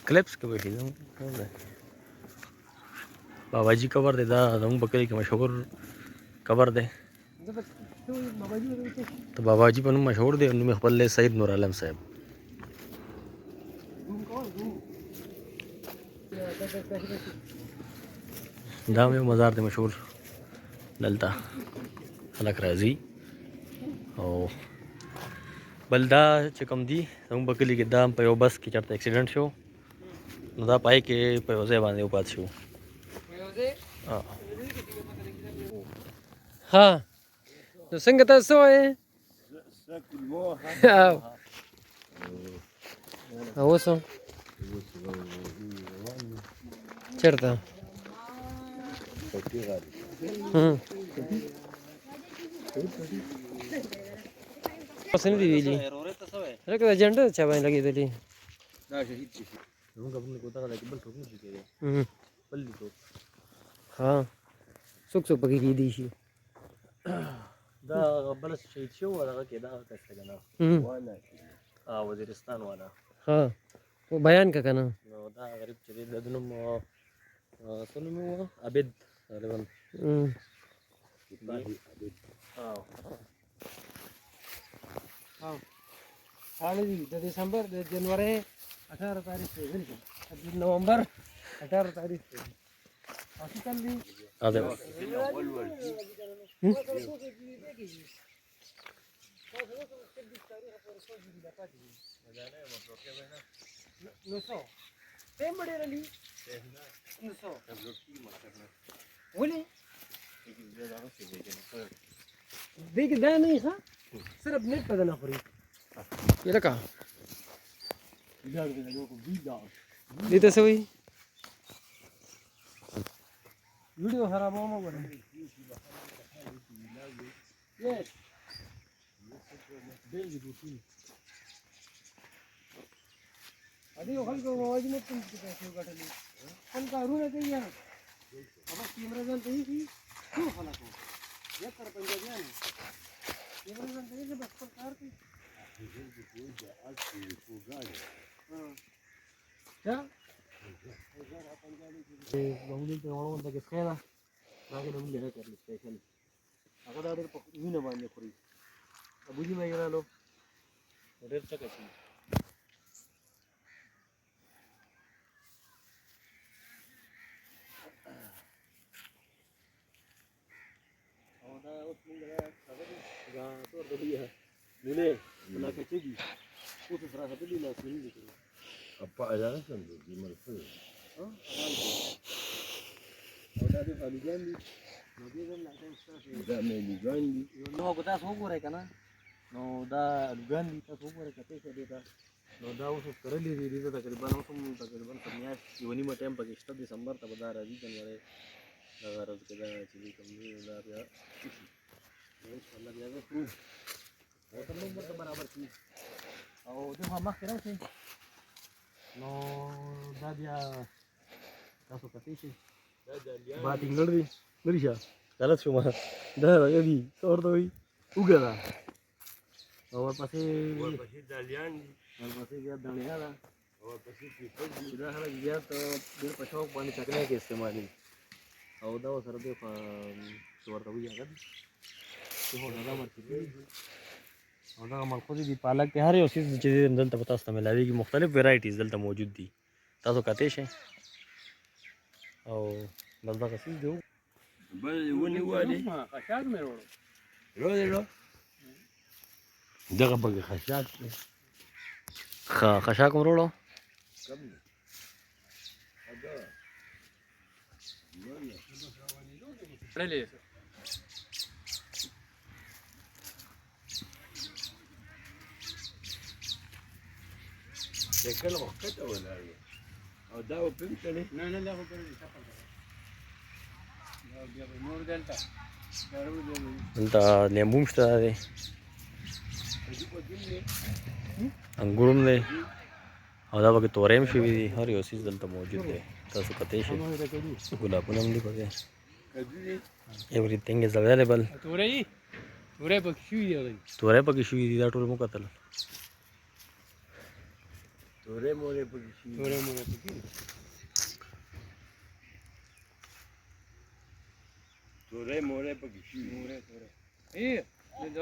क्लिप्स के बैठी बाबा जी कबर दे दा हम बकरी के मशहूर कबर दे तो बाबा जी पर मशहूर दे उनमें खपल सईद नूर आलम साहब दाम यो मज़ार दे मशहूर दलता खलक राजी और बलदा चकम दी हम बकरी के दाम पे बस की चढ़ते एक्सीडेंट शो नदा पाए के पे बांधे उपात शो हाँ तो संगत सोए वो सो चढ़ता पसंद दी ली अरे क्या एजेंट अच्छा बन लगी तेरी हाँ सुख सुख पकी की दी शी دا بلس شهید شو هغه کې دا کسته کنه وزیرستان والا ها वो बयान का कहना नو دا غریب چې د دنوم سنمو عبد غالبا हाल दिसंबर जनवरी 18 तारीख से नवंबर 18 तारीख से अरे देख दा नहीं था सिर्फ नेट पर ना फ्री ये लगा ये तो सही वीडियो खराब हो मगर यस अभी हल को आवाज में तुम कैसे काटली हम का रू है क्या अब कैमरा जन तो ही क्यों फला को ये कर पंजा गया ना कैमरा जन तो ये बस पर कार की क्या बहुदिन पे वालों तक खेला आगे हम ले कर स्पेशल अगर आदर वी न माने खोरी अब जी में गेला लो रेट तक है और दा उस में गया खबर गा तो बढ़िया मिले ना कचेगी वो तो सारा सब लीला सुन ली अब आ जाना संदो जी मर से हां और दा वाली जानी नदी जन लाइन स्टाफ दा में जानी नो बता सो करे kana नो दा गंदी ता सो करे कते से देता नो दा उस कर ली दी तो तकरीबन समया योनी में टाइम पकिस्ता दिसंबर तब दा राजी जनवरी लगा रोज के दा चली कमी दा या इंशाल्लाह बिया तो वो तो नंबर तो बराबर थी और जो हम करे थे नो दा बिया तासो कते से बात इंगल री मरीशा गलत शुमा दा यदि और तो उगला और पासे डालियान और पासे गया दनियाला और पासे सीधा हला गया तो फिर पछाव पानी चकने के इस्तेमाल और दा सर दे सुवर तो भी आगद तो हो दादा मरती और दा मल खुद दी पालक के हर उसी चीज अंदर तो पता मिलावी की मुख्तलिफ वैरायटीज दलता मौजूद दी तातो कतेश है और बलदा कसी दो बल وني وادي خشاك ميرو رو دغه بغي خشاک خشاک مرولو ليه شكل وقت ولا او داو بنتني لا لا هو انت لیمبو مشته دی انګورم دی او دا پکې تورې هم شوي دي هر یو څیز دلته موجود دی تاسو کتی شئ ګلابونه هم دي پکې everything is available تورې پکې شوي دي دا ټول مو کتل Tore more pergi. Tore more pergi. Tore more pergi. Tore. Iya.